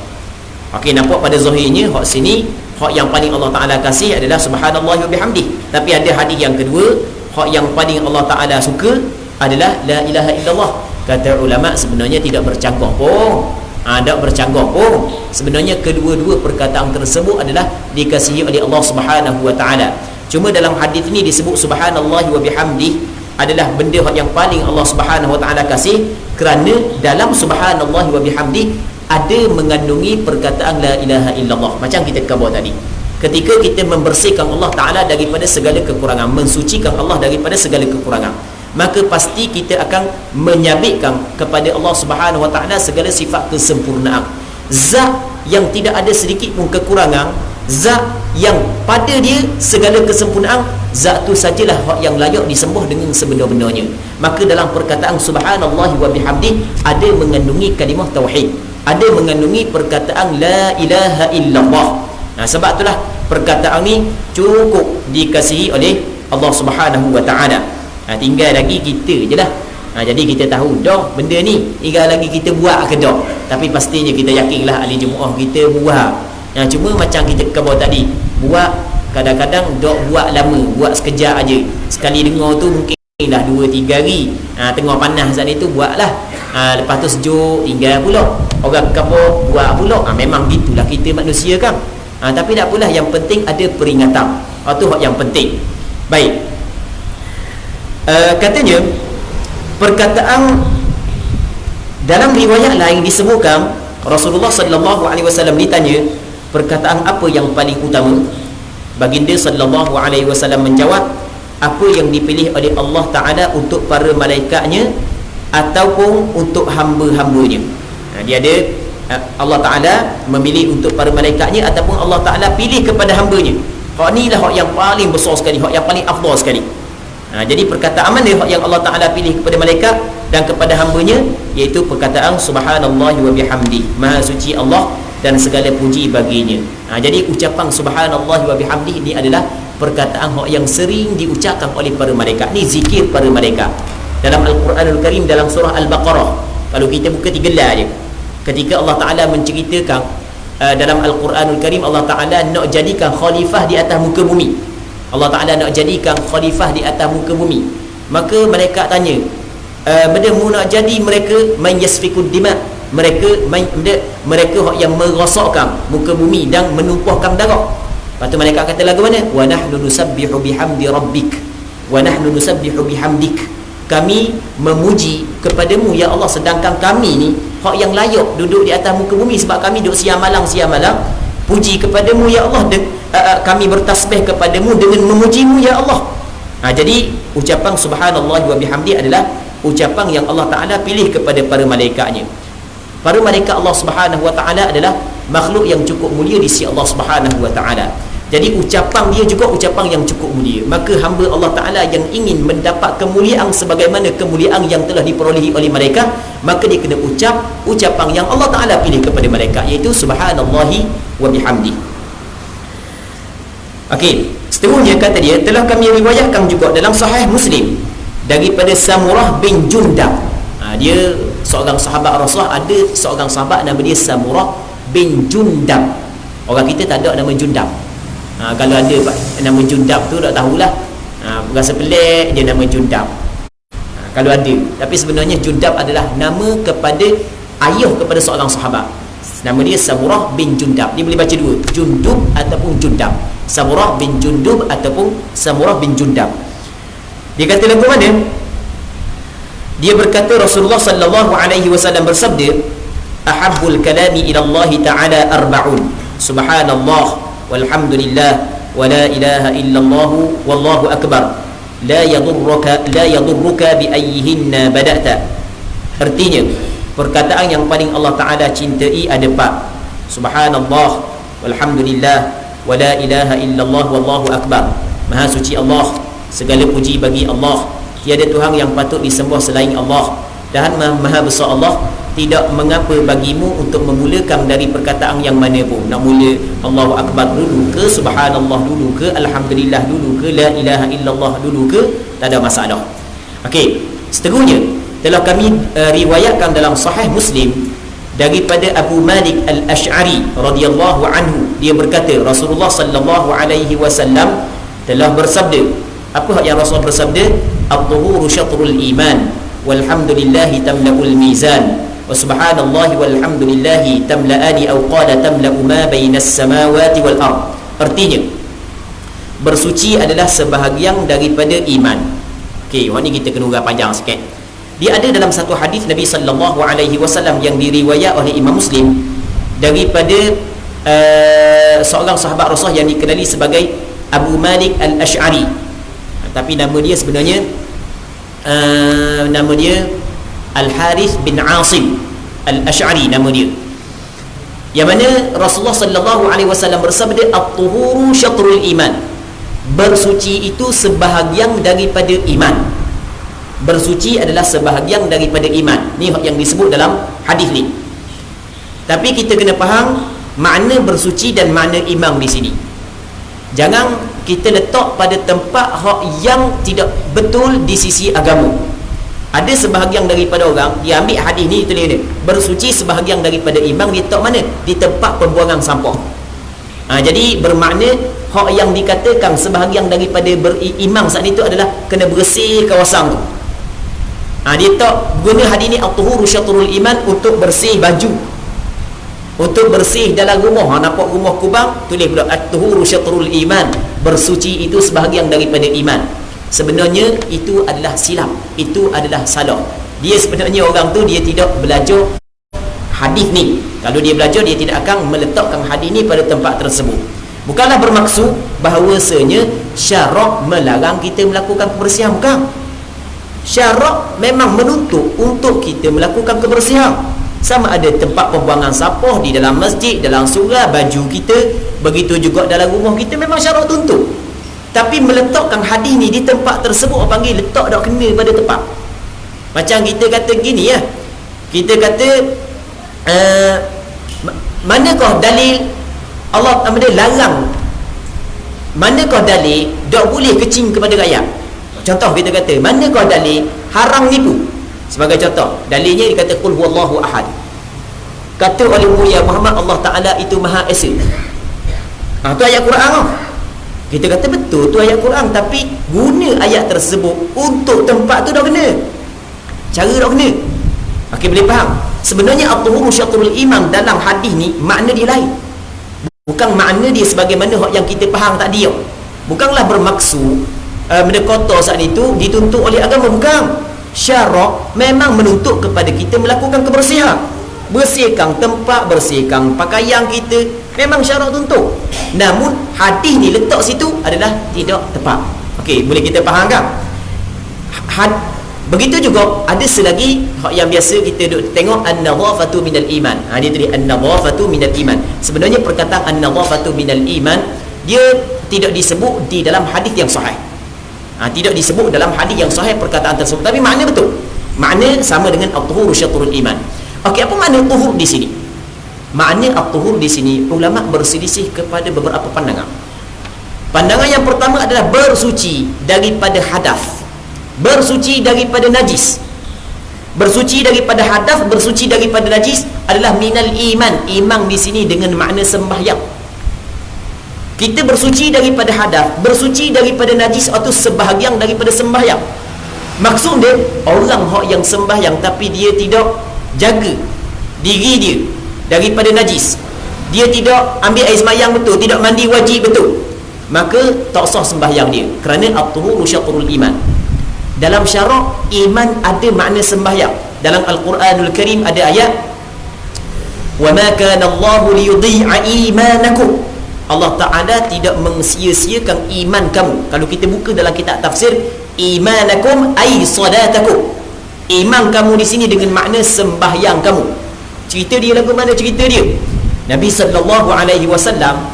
Okey, nampak pada zahirnya hak sini hak yang paling Allah Taala kasih adalah subhanallah wa bihamdih. Tapi ada hadis yang kedua, hak yang paling Allah Taala suka adalah la ilaha illallah. Kata ulama sebenarnya tidak bercanggah pun. Tak bercanggah pun. Sebenarnya kedua-dua perkataan tersebut adalah dikasihi oleh Allah Subhanahu wa taala. Cuma dalam hadis ini disebut subhanallah wa bihamdih adalah benda yang paling Allah Subhanahu wa taala kasih, kerana dalam subhanallah wa bihamdih ada mengandungi perkataan la ilaha illallah. Macam kita khabar tadi, ketika kita membersihkan Allah Ta'ala daripada segala kekurangan, mensucikan Allah daripada segala kekurangan, maka pasti kita akan menyabitkan kepada Allah Subhanahu Wa Ta'ala segala sifat kesempurnaan. Zat yang tidak ada sedikit pun kekurangan, zat yang pada dia segala kesempurnaan, zat tu sajalah yang layak disembah dengan sebenar-benarnya. Maka dalam perkataan subhanallah wa bihamdih ada mengandungi kalimah tauhid, ada mengandungi perkataan la ilaha illallah. Sebab itulah perkataan ni cukup dikasihi oleh Allah Subhanahu Wa Ta'ala. Tinggal lagi kita je lah. Jadi kita tahu dah benda ni, tinggal lagi kita buat ke dah. Tapi pastinya kita yakinlah ahli Jumaah kita buat. Cuma macam kita khabar tadi, buat kadang-kadang dah buat lama, buat sekejap aja. Sekali dengar tu mungkin dah 2-3 hari. Tengah panas saat itu buatlah. Lepas tu sejuk tinggal pula. Orang khabar buat pula. Memang gitulah kita manusia kan. Tapi tak apalah, yang penting ada peringatan. Itu yang penting. Baik. Katanya perkataan dalam riwayat lain disebutkan Rasulullah sallallahu alaihi wasallam ditanya perkataan apa yang paling utama. Baginda sallallahu alaihi wasallam menjawab, apa yang dipilih oleh Allah Taala untuk para malaikatnya ataupun untuk hamba-hambanya. Dia ada Allah Taala memilih untuk para malaikatnya ataupun Allah Taala pilih kepada hambanya. Hak ni lah hak yang paling besar sekali, hak yang paling afdal sekali. Jadi perkataan mana yang Allah Ta'ala pilih kepada malaikat dan kepada hambanya, iaitu perkataan subhanallah wa bihamdih, maha suci Allah dan segala puji baginya. Jadi ucapan subhanallah wa bihamdih ini adalah perkataan yang sering diucapkan oleh para malaikat. Ni zikir para malaikat dalam Al-Quranul Karim, dalam surah Al-Baqarah. Kalau kita buka 3 je, ketika Allah Ta'ala menceritakan dalam Al-Quranul Karim, Allah Ta'ala nak jadikan khalifah di atas muka bumi. Allah Ta'ala nak jadikan khalifah di atas muka bumi. Maka malaikat tanya, benda mu nak jadi mereka man yasfikud dima, mereka yang merosakkan muka bumi dan menumpahkan darah. Lepas tu malaikat kata lagu mana? Wa nahnu nusabbihu bihamdi rabbik wa nahnu nusabbihu bihamdik. Kami memuji kepadamu ya Allah, sedangkan kami ni hak yang layak duduk di atas muka bumi, sebab kami duduk siang malam puji kepadamu ya Allah, kami bertasbih kepadamu dengan memujimu ya Allah. Jadi ucapan subhanallah wa bihamdi adalah ucapan yang Allah Ta'ala pilih kepada para malaikatnya. Para malaikat Allah Subhanahu wa Ta'ala adalah makhluk yang cukup mulia di sisi Allah Subhanahu wa Ta'ala. Jadi ucapan dia juga ucapan yang cukup mulia. Maka hamba Allah Ta'ala yang ingin mendapat kemuliaan sebagaimana kemuliaan yang telah diperolehi oleh malaikat, maka dia kena ucap ucapan yang Allah Ta'ala pilih kepada malaikat, iaitu subhanallahi wa bihamdi. Okey, seterusnya kata dia, telah kami riwayatkan juga dalam Sahih Muslim daripada Samurah bin Jundab. Dia seorang sahabat Rasulullah, ada seorang sahabat nama dia Samurah bin Jundab. Orang kita tak ada nama Jundab. Kalau ada nama Jundab tu tak tahulah. Rasa pelik dia nama Jundab. Kalau ada, tapi sebenarnya Jundab adalah nama kepada ayah kepada seorang sahabat. Nama dia Samurah bin Jundab. Dia boleh baca dua, Jundub ataupun Jundab. Samurah bin Jundub ataupun Samurah bin Jundab. Dia kata lagu mana? Dia berkata Rasulullah sallallahu alaihi wasallam bersabda, ahabbul kalami ila Allah Ta'ala arba'un, subhanallah walhamdulillah wa la ilaha illallah wallahu akbar, la yadurruka bi ayyihinna bada'ta. Artinya, perkataan yang paling Allah Ta'ala cintai ada 4. Subhanallah walhamdulillah wa la ilaha illallah wallahu akbar. Maha suci Allah, segala puji bagi Allah, tiada Tuhan yang patut disembah selain Allah, dan maha besar Allah. Tidak mengapa bagimu untuk memulakan dari perkataan yang mana pun. Nak mula Allahu Akbar dulu ke, Subhanallah dulu ke, Alhamdulillah dulu ke, La ilaha illallah dulu ke, tak ada masalah. Okey, seterusnya telah kami riwayatkan dalam Sahih Muslim daripada Abu Malik Al-Ash'ari radhiyallahu anhu, dia berkata Rasulullah sallallahu alaihi wasallam telah bersabda. Apa yang Rasul bersabda? At-tuhuru syatrul iman walhamdulillahi tamla'ul mizan wa subhanallahi walhamdulillahi tamla'ani aw qala tamla'u ma bainas samawati wal ard. Artinya, bersuci adalah sebahagian daripada iman. Okey, hari ni kita kena urang panjang sikit. Dia ada dalam satu hadis Nabi sallallahu alaihi wasallam yang diriwayat oleh Imam Muslim daripada seorang sahabat Rasul yang dikenali sebagai Abu Malik Al-Ash'ari. Tapi nama dia sebenarnya nama dia Al-Harith bin Asim Al-Ash'ari nama dia. Yang mana Rasulullah sallallahu alaihi wasallam bersabda, at-tuhuru syatrul iman. Bersuci itu sebahagian daripada iman. Bersuci adalah sebahagian daripada iman. Ni yang disebut dalam hadis ni. Tapi kita kena faham makna bersuci dan makna iman di sini. Jangan kita letak pada tempat hak yang tidak betul di sisi agama. Ada sebahagian daripada orang dia ambil hadis ni tulis dia, bersuci sebahagian daripada iman, dia letak mana? Di tempat pembuangan sampah. Jadi bermakna hak yang dikatakan sebahagian daripada beriman saat itu adalah kena bersih kawasan tu. Dia tak guna hadis ni at-tuhuru syatrul iman untuk bersih baju, untuk bersih dalam rumah. Nampak rumah kubang, tulis pula at-tuhuru syatrul iman, bersuci itu sebahagian daripada iman. Sebenarnya itu adalah silap, itu adalah salah. Dia sebenarnya orang tu dia tidak belajar hadis ni. Kalau dia belajar, dia tidak akan meletakkan hadis ni pada tempat tersebut. Bukanlah bermaksud bahawasanya syarak melarang kita melakukan kebersihan, bukan. Syarak memang menuntut untuk kita melakukan kebersihan. Sama ada tempat pembuangan sampah di dalam masjid, dalam surau, baju kita, begitu juga dalam rumah kita, memang syarak tuntut. Tapi meletakkan hadis ni di tempat tersebut, orang panggil letak tak kena pada tempat. Macam kita kata gini ya, kita kata manakah dalil Allah larang, manakah dalil tak boleh kecing kepada rakyat? Contoh kita kata, manakah dalil haram nipu? Sebagai contoh, dalilnya dikata qul huwallahu ahad. Kata oleh mulia Muhammad, Allah Ta'ala itu Maha Esa. Tu ayat Quran tau. Kita kata betul tu ayat Quran, tapi guna ayat tersebut untuk tempat tu dah kena, cara dah kena. Okey, boleh faham? Sebenarnya at-tuhuru syatrul iman dalam hadis ni makna dia lain. Bukan makna dia sebagaimana yang kita faham tadi. Bukanlah bermaksud benda kotor saat itu dituntut oleh agama, bukan. Syarak memang menuntut kepada kita melakukan kebersihan, bersihkan tempat, bersihkan pakaian kita, memang syarak tuntut. Namun hadis ni letak situ adalah tidak tepat. Okey, boleh kita faham kan? Begitu juga ada selagi yang biasa kita duk tengok an-nadhafatu minal iman. Dia tulis an-nadhafatu minal iman. Sebenarnya perkataan an-nadhafatu minal iman dia tidak disebut di dalam hadis yang sahih. Tidak disebut dalam hadis yang sahih perkataan tersebut, tapi makna betul. Makna sama dengan at-tuhuru syatrul iman. Okey, apa makna tuhur di sini? Makna at-tuhur di sini ulama berselisih kepada beberapa pandangan. Pandangan yang pertama adalah bersuci daripada hadas, bersuci daripada najis. Bersuci daripada hadas, bersuci daripada najis adalah minal iman. Iman di sini dengan makna sembahyang. Kita bersuci daripada hadas, bersuci daripada najis atau sebahagian daripada sembahyang. Maksud dia orang yang sembahyang tapi dia tidak jaga diri dia daripada najis, dia tidak ambil air sembahyang betul, tidak mandi wajib betul, maka tak sah sembahyang dia. Kerana at-tuhuru syatrul iman. Dalam syarak iman ada makna sembahyang. Dalam Al-Quranul Karim ada ayat, wa ma kana Allahu liyudhi'a imanakum. Allah Ta'ala tidak mensia-siakan iman kamu. Kalau kita buka dalam kitab tafsir, imanakum ay salatakum. Iman kamu di sini dengan makna sembahyang kamu. Cerita dia lagu mana cerita dia? Nabi sallallahu alaihi wasallam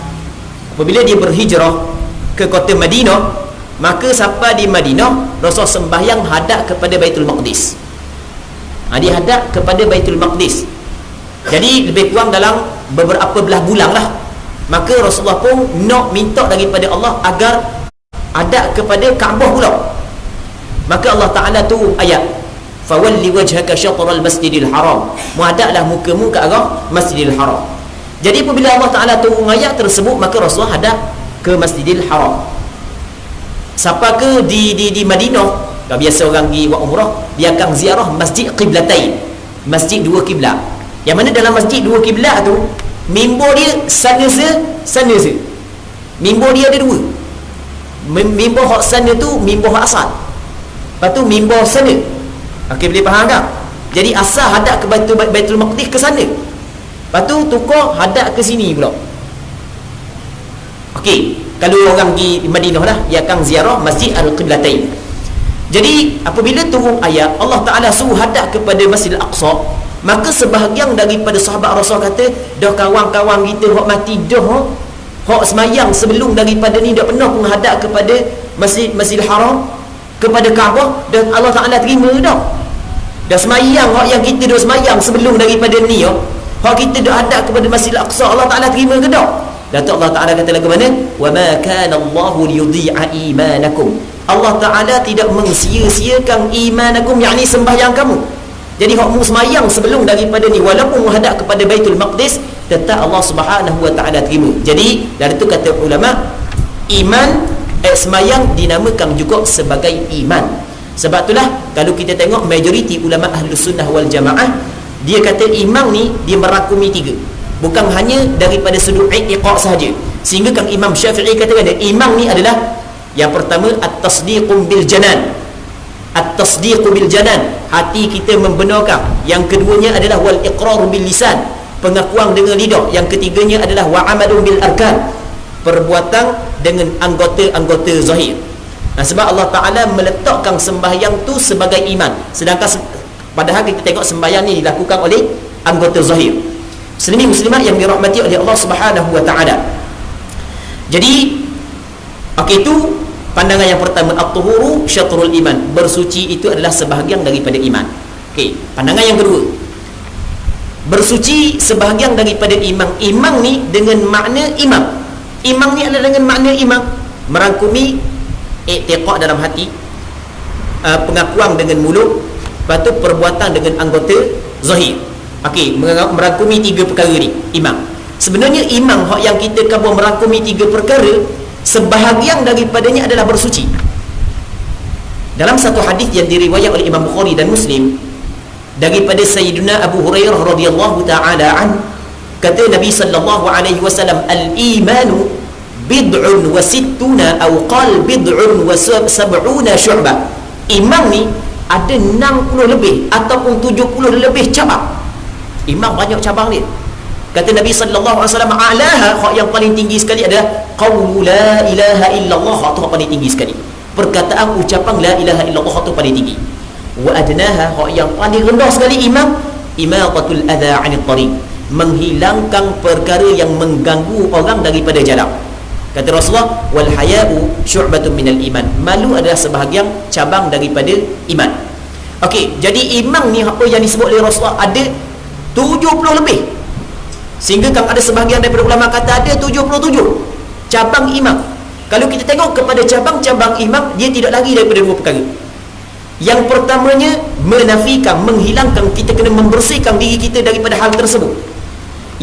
apabila dia berhijrah ke kota Madinah, maka sampai di Madinah Rasul sembahyang hadap kepada Baitul Maqdis. Dia hadap kepada Baitul Maqdis. Jadi lebih kurang dalam beberapa belah bulan lah. Maka Rasulullah pun nak minta daripada Allah agar hadap kepada Kaabah pula. Maka Allah Ta'ala turun ayat, fawalli wajhaka syatral masjidil haram, menghadaplah mukamu ke arah Masjidil Haram. Jadi apabila Allah Ta'ala turun ayat tersebut, maka Rasulullah hadap ke Masjidil Haram. Siapa ke di Madinah, kalau biasa orang pergi buat umrah, dia akan ziarah Masjid Qiblatain, masjid dua kiblat. Yang mana dalam masjid dua kiblat tu, mimbar dia sana se. Mimbar dia ada dua. Mimbar hak sana tu mimbar hak asal. Lepas tu mimbar sana. Okey, boleh faham tak? Jadi asal hadap ke Baitul Maqdis ke sana. Lepas tu tukar hadap ke sini pula. Okey, kalau orang pergi Madinah lah, dia akan ziarah Masjid Al-Qiblatain. Jadi apabila turun ayat Allah Ta'ala suruh hadap kepada Masjidil Aqsa, maka sebahagian daripada sahabat Rasul kata, dah kawan-kawan kita hak mati dah, hak semayang sebelum daripada ni dah pernah menghadap kepada Masjidil Haram, kepada Kaabah, dan Allah Ta'ala terima dah semayang. Hak yang kita dah semayang sebelum daripada ni, hak kita dah hadap kepada Masjidil Aqsa, Allah Ta'ala terima ke tak? Datuk Allah Ta'ala kata lagu mana? Wa ma kana Allahu liyudhi'a imanakum. Allah Ta'ala tidak mensia-siakan imanakum, yakni sembahyang kamu. Jadi hak mu semayang sebelum daripada ni, walaupun menghadap kepada Baitul Maqdis, tetap Allah Subhanahu wa Ta'ala terima. Jadi dari itu kata ulama, iman semayang dinamakan juga sebagai iman. Sebab itulah kalau kita tengok majoriti ulama Ahlus Sunnah wal Jamaah, dia kata iman ni dia merangkumi tiga, bukan hanya daripada sudut i'tiqad sahaja. Sehingga kan Imam Syafi'i katakan iman ni adalah yang pertama at-tasdiqu bil janan, at-tasdiqu bil janan, hati kita membenarkan. Yang keduanya adalah wal iqrar bil lisan, pengakuan dengan lidah. Yang ketiganya adalah wa amalun bil arkan, perbuatan dengan anggota-anggota zahir. Nah, sebab Allah Ta'ala meletakkan sembahyang tu sebagai iman, sedangkan padahal kita tengok sembahyang ni dilakukan oleh anggota zahir. Muslimin muslimat yang dirahmati oleh Allah Subhanahu wa Ta'ala. Jadi okey, itu pandangan yang pertama, at-tuhuru syatrul iman, bersuci itu adalah sebahagian daripada iman. Okey, pandangan yang kedua, bersuci sebahagian daripada iman. Iman ni dengan makna imam. Iman ni adalah dengan makna imam, merangkumi i'tiqad dalam hati, pengakuan dengan mulut, lepas tu perbuatan dengan anggota zahir. Okey, merangkumi tiga perkara ni imam. Sebenarnya imam hak yang kita khabar merangkumi tiga perkara, sebahagian daripadanya adalah bersuci. Dalam satu hadis yang diriwayat oleh Imam Bukhari dan Muslim daripada Sayyidina Abu Hurairah radhiyallahu taala an, kata Nabi sallallahu alaihi wasallam, al-imanu bid'un wa sittuna aw qal bid'un wa sab'una syu'bah. Iman ni ada 60 lebih ataupun 70 lebih cabang. Iman banyak cabang dia. Kata Nabi sallallahu alaihi wasallam, a'laha, hak yang paling tinggi sekali adalah qaulu la ilaha illallah, hak tu hak paling tinggi sekali. Perkataan ucapan la ilaha illallah, hak tu paling tinggi. Wa adnaha, hak yang paling rendah sekali iman, imatatul adha 'anil tariq, menghilangkan perkara yang mengganggu orang daripada jalan. Kata Rasulullah, wal haya'u syu'batun minal iman, malu adalah sebahagian cabang daripada iman. Okey, jadi iman ni apa yang disebut oleh Rasulullah ada 70 lebih. Sehingga kan ada sebahagian daripada ulama kata ada 77 cabang iman. Kalau kita tengok kepada cabang-cabang iman, dia tidak lari daripada dua perkara. Yang pertamanya, menafikan, menghilangkan, kita kena membersihkan diri kita daripada hal tersebut.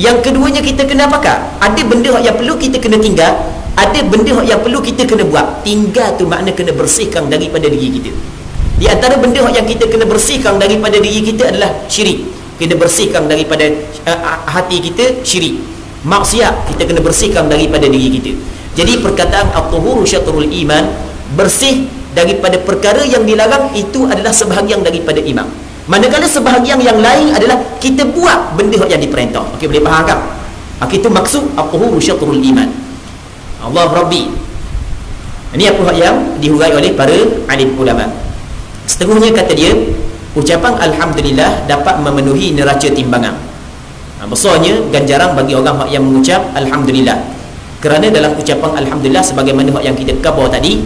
Yang keduanya, kita kena apakah? Ada benda yang perlu kita kena tinggal, ada benda yang perlu kita kena buat. Tinggal tu makna kena bersihkan daripada diri kita. Di antara benda yang kita kena bersihkan daripada diri kita adalah syirik. Kena bersihkan daripada hati kita syirik. Maksiat kita kena bersihkan daripada diri kita. Jadi perkataan at-tuhuru syatrul iman, bersih daripada perkara yang dilarang, itu adalah sebahagian daripada iman. Manakala sebahagian yang lain adalah kita buat benda yang diperintah. Okey, boleh faham tak? Okey, itu maksud at-tuhuru syatrul iman. Allah Rabbi. Ini apa yang dihurai oleh para alim ulama. Setengahnya kata dia, ucapan Alhamdulillah dapat memenuhi neraca timbangan. Besarnya ganjaran bagi orang yang mengucap Alhamdulillah. Kerana dalam ucapan Alhamdulillah, sebagaimana yang kita khabar tadi,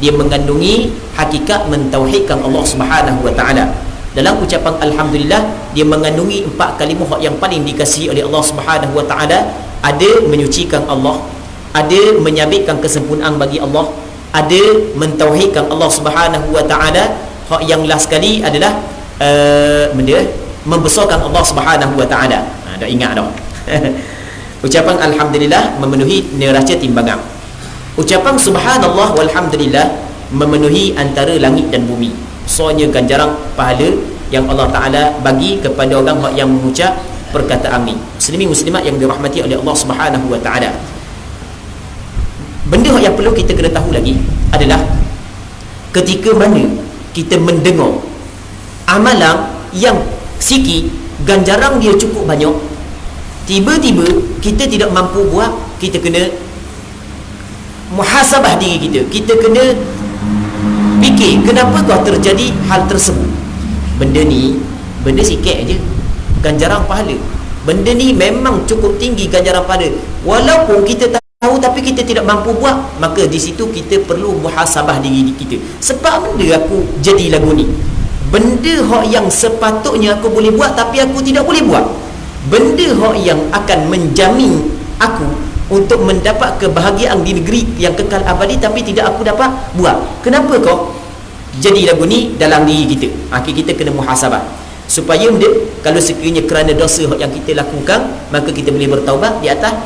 dia mengandungi hakikat mentauhidkan Allah Subhanahu wa Ta'ala. Dalam ucapan Alhamdulillah, dia mengandungi 4 kalimah yang paling dikasihi oleh Allah Subhanahu wa Ta'ala. Ada menyucikan Allah, ada menyabitkan kesempurnaan bagi Allah, ada mentauhidkan Allah Subhanahu wa Ta'ala. Hak yang last sekali adalah membesarkan Allah Subhanahu wa taala. Dah ingat dah. Ucapan alhamdulillah memenuhi neraca timbangan. Ucapan subhanallah walhamdulillah memenuhi antara langit dan bumi. Soalnya ganjaran pahala yang Allah Taala bagi kepada orang yang mengucap perkataan ni. Muslimin muslimat yang dirahmati oleh Allah Subhanahu wa taala. Benda yang perlu kita kena tahu lagi adalah ketika mana kita mendengar amalan yang sikit ganjaran dia cukup banyak, tiba-tiba kita tidak mampu buat, kita kena muhasabah diri kita. Kita kena fikir kenapa kau terjadi hal tersebut. Benda ni benda sikit aja ganjaran pahala. Benda ni memang cukup tinggi ganjaran pahala. Walaupun kita tahu tapi kita tidak mampu buat, maka di situ kita perlu muhasabah diri kita. Sebab benda aku jadi lagu ni, benda yang sepatutnya aku boleh buat tapi aku tidak boleh buat. Benda yang akan menjamin aku untuk mendapat kebahagiaan di negeri yang kekal abadi tapi tidak aku dapat buat. Kenapa kau jadi lagu ni dalam diri kita? Kita kena muhasabah supaya kalau sekiranya kerana dosa yang kita lakukan, maka kita boleh bertaubat di atas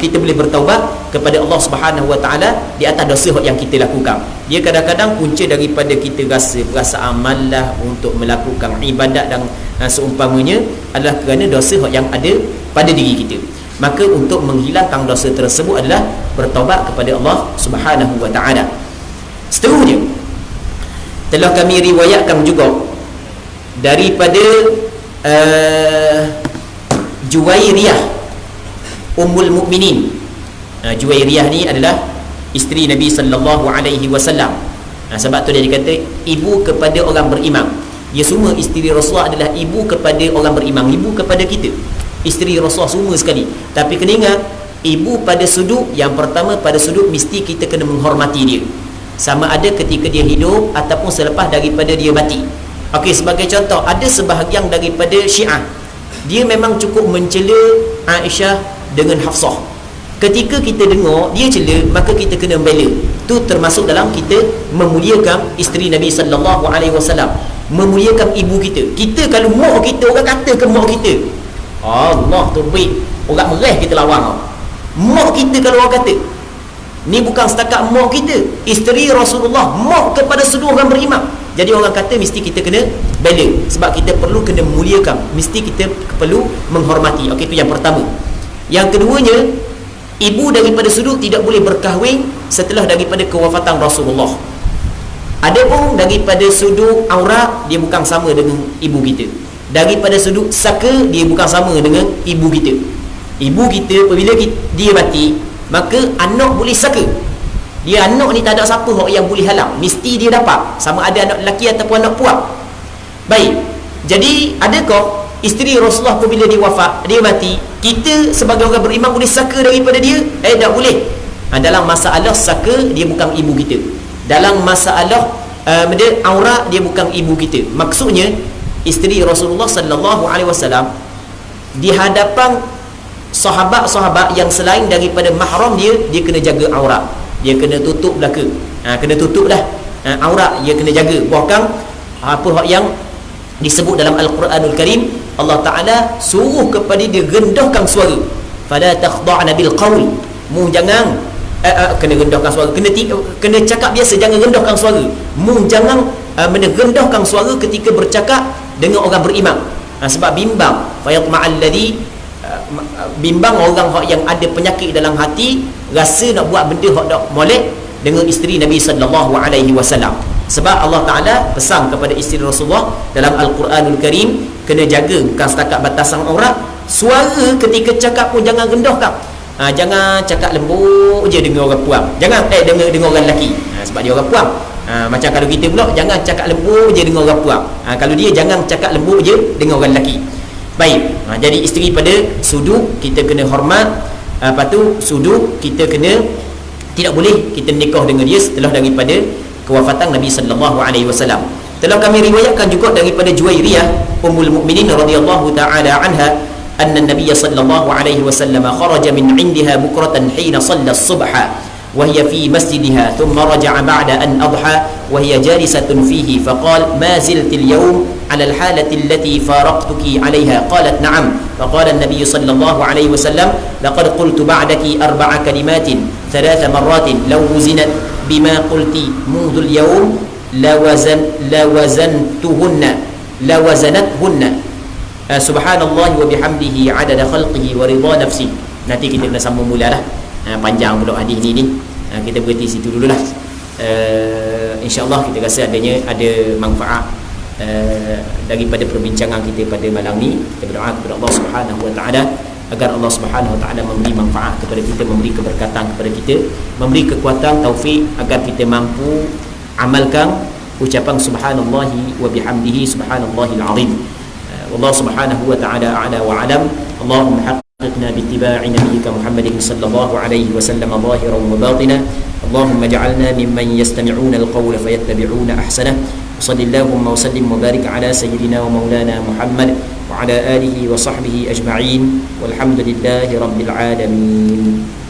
kita boleh bertaubat kepada Allah Subhanahu wa taala di atas dosa yang kita lakukan. Dia kadang-kadang punca daripada kita rasa malas untuk melakukan ibadat dan seumpamanya adalah kerana dosa yang ada pada diri kita. Maka untuk menghilangkan dosa tersebut adalah bertaubat kepada Allah Subhanahu wa taala. Seterusnya telah kami riwayatkan juga daripada Juwairiyah Ummul Mukminin. Juwairiyah ni adalah isteri Nabi sallallahu alaihi wasallam. Sebab tu dia kata ibu kepada orang beriman. Dia semua isteri Rasulullah adalah ibu kepada orang beriman, ibu kepada kita. Isteri Rasulullah semua sekali. Tapi kena ingat, ibu pada sudut yang pertama, pada sudut mesti kita kena menghormati dia. Sama ada ketika dia hidup ataupun selepas daripada dia mati. Okey, sebagai contoh, ada sebahagian daripada Syiah, dia memang cukup mencela Aisyah dengan Hafsah. Ketika kita dengar dia cela, maka kita kena membela. Itu termasuk dalam kita memuliakan isteri Nabi sallallahu alaihi wasallam, memuliakan ibu kita. Kita kalau mak kita, orang kata ke mak kita, Allah tu baik, orang mereh kita lawan. Mak kita kalau orang kata, ni bukan setakat mak kita, isteri Rasulullah, mak kepada seluruh orang beriman. Jadi orang kata mesti kita kena bela, sebab kita perlu kena muliakan, mesti kita perlu menghormati. Okey, itu yang pertama. Yang keduanya, ibu daripada sudut tidak boleh berkahwin setelah daripada kewafatan Rasulullah. Adapun daripada sudut aurat, dia bukan sama dengan ibu kita. Daripada sudut saka, dia bukan sama dengan ibu kita. Ibu kita apabila dia mati, maka anak boleh saka. Dia anak ni tak ada siapa yang boleh halang, mesti dia dapat, sama ada anak lelaki ataupun anak puan. Baik, jadi adakah isteri Rasulullah apabila dia wafat, dia mati, kita sebagai orang beriman boleh saka daripada dia? Tak boleh. Dalam masalah saka, dia bukan ibu kita. Dalam masalah aurat, dia bukan ibu kita. Maksudnya isteri Rasulullah sallallahu alaihi wasallam di hadapan sahabat-sahabat yang selain daripada mahram dia kena jaga aurat. Dia kena tutup belaka. Kena tutup dah aurat, dia kena jaga. Bahkan apa yang disebut dalam Al-Quranul Karim, Allah Ta'ala suruh kepada dia rendahkan suara. Fala takhda'na bil qawl. Mu jangan kena rendahkan suara, kena cakap biasa, jangan rendahkan suara. Mu jangan rendahkan suara ketika bercakap dengan orang beriman. Sebab bimbang, fayatma'al ladzi, bimbang orang yang ada penyakit dalam hati, rasa nak buat benda hak tak molek dengan isteri Nabi sallallahu alaihi wasallam. Sebab Allah Ta'ala pesan kepada isteri Rasulullah dalam Al-Quranul Karim, kena jaga bukan setakat batasan aurat. Suara ketika cakap pun jangan rendahkan. Jangan cakap lembut je dengan orang puang, jangan dengan orang lelaki, sebab dia orang puang. Macam kalau kita pula, jangan cakap lembut je dengan orang puang. Kalau dia, jangan cakap lembut je dengan orang lelaki. Baik, jadi isteri pada sudut kita kena hormat. Lepas tu sudut kita kena, tidak boleh kita nikah dengan dia setelah daripada kewafatan Nabi sallallahu alaihi wasallam. Telah kami riwayatkan juga daripada Juwairiyah Ummul Mukminin radhiyallahu taala anha, anna Nabiy sallallahu alaihi wasallam kharaja min 'indiha bukratan hina shalla as-subha وهي في مسجدها ثم رجع بعد أن أضحى وهي جالسة فيه فقال ما زلت اليوم على الحالة التي فارقتك عليها؟ قالت نعم. فقال النبي صلى الله عليه وسلم لقد قلت بعدك 4 كلمات 3 مرات لو وزنت بما قلت منذ اليوم لوزنتهن subhanallah wa bihamdihi adada khalqihi wa ridha nafsi. Nanti kita kena sambung mula lah. Panjang pula hadis ni. Kita berhenti situ dululah. InsyaAllah kita rasa ada manfaat daripada perbincangan kita pada malam ni. Kita berdoa kepada Allah Subhanahu wa taala agar Allah Subhanahu wa taala memberi manfaat kepada kita, memberi keberkatan kepada kita, memberi kekuatan taufik agar kita mampu amalkan ucapan subhanallahi wa bihamdihi subhanallahil azim. والله سبحانه وتعالى أعلى وأعلم. اللهم حققنا باتباع نبيك محمد صلى الله عليه وسلم ظاهرا وباطنا. اللهم اجعلنا ممن يستمعون القول فيتبعون أحسنه. وصل اللهم وسلم وبارك على سيدنا ومولانا محمد وعلى آله وصحبه أجمعين والحمد لله رب العالمين.